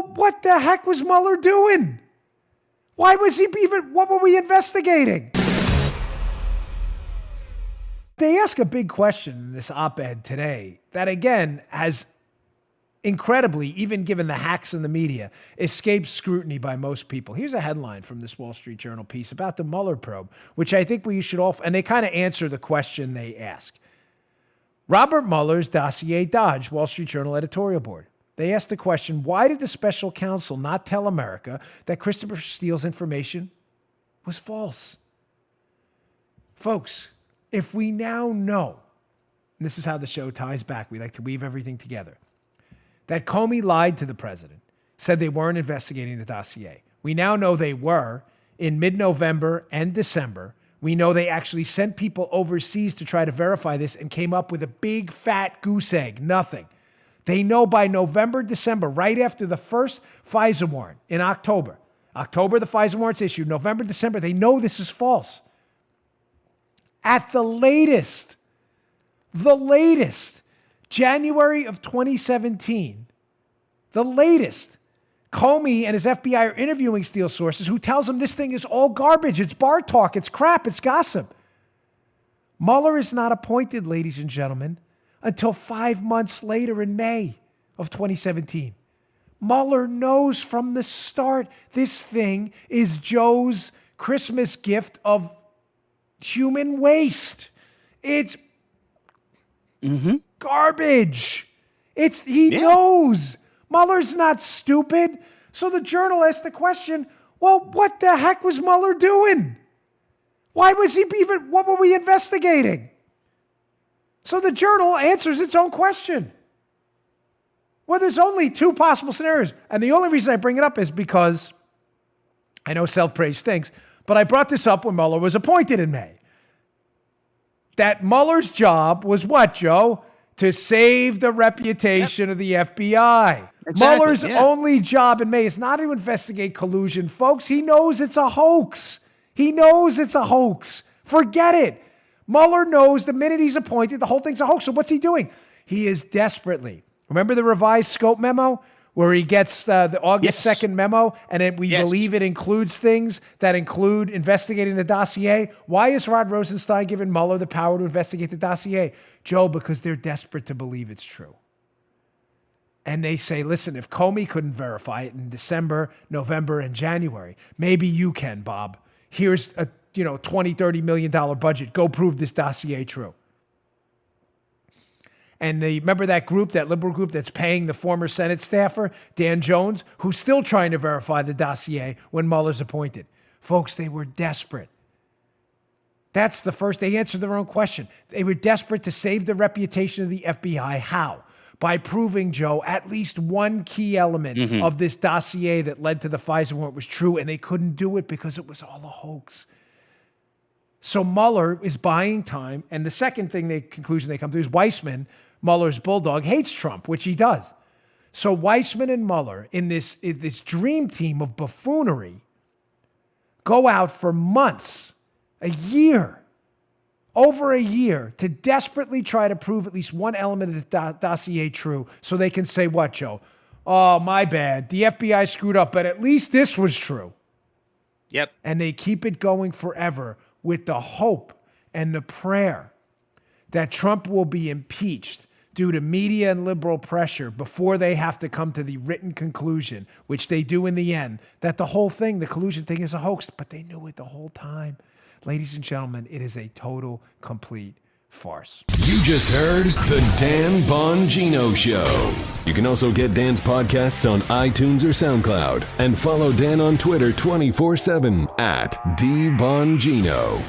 Well, what the heck was Mueller doing? Why was he even, what were we investigating? They ask a big question in this op-ed today that, again, has incredibly, even given the hacks in the media, escaped scrutiny by most people. Here's a headline from this Wall Street Journal piece about the Mueller probe, which I think we should all, and they kind of answer the question they ask. Robert Mueller's dossier dodged, Wall Street Journal editorial board. They asked the question, why did the special counsel not tell America that Christopher Steele's information was false? Folks, if we now know, and this is how the show ties back, we like to weave everything together, that Comey lied to the president, said they weren't investigating the dossier. We now know they were in mid-November and December. We know they actually sent people overseas to try to verify this and came up with a big fat goose egg, nothing. They know by November, December, right after the first FISA warrant in October. October, the FISA warrant's issued. November, December, they know this is false. At the latest, January of 2017, the latest, Comey and his FBI are interviewing Steele sources who tells them this thing is all garbage. It's bar talk. It's crap. It's gossip. Mueller is not appointed, ladies and gentlemen, until 5 months later in May of 2017. Mueller knows from the start this thing is Joe's Christmas gift of human waste. It's garbage. He knows. Mueller's not stupid. So the journal asked the question, well, what the heck was Mueller doing? Why was he even, what were we investigating? So the journal answers its own question. Well, there's only two possible scenarios. And the only reason I bring it up is because I know self-praise stinks, but I brought this up when Mueller was appointed in May. That Mueller's job was what, Joe? To save the reputation of the FBI. Exactly, Mueller's only job in May is not to investigate collusion, folks. He knows it's a hoax. Forget it. Mueller knows the minute he's appointed, the whole thing's a hoax. So what's he doing? He is desperately. Remember the revised scope memo where he gets the August 2nd memo and we believe it includes things that include investigating the dossier? Why is Rod Rosenstein giving Mueller the power to investigate the dossier? Joe, because they're desperate to believe it's true. And they say, listen, if Comey couldn't verify it in December, November, and January, maybe you can, Bob. Here's a $20, $30 million budget. Go prove this dossier true. And remember that group, that liberal group that's paying the former Senate staffer, Dan Jones, who's still trying to verify the dossier when Mueller's appointed. Folks, they were desperate. That's the first. They answered their own question. They were desperate to save the reputation of the FBI. How? By proving, Joe, at least one key element of this dossier that led to the FISA warrant was true, and they couldn't do it because it was all a hoax. So Mueller is buying time, and the second conclusion they come to is Weissmann, Mueller's bulldog, hates Trump, which he does. So Weissmann and Mueller, in this dream team of buffoonery, go out for months, over a year, to desperately try to prove at least one element of the dossier true so they can say what, Joe? Oh, my bad. The FBI screwed up, but at least this was true. Yep. And they keep it going forever with the hope and the prayer that Trump will be impeached due to media and liberal pressure before they have to come to the written conclusion, which they do in the end, that the whole thing, the collusion thing, is a hoax. But they knew it the whole time. Ladies and gentlemen, it is a total, complete farce. You just heard The Dan Bongino Show. You can also get Dan's podcasts on iTunes or SoundCloud. And follow Dan on Twitter 24/7 @DBongino.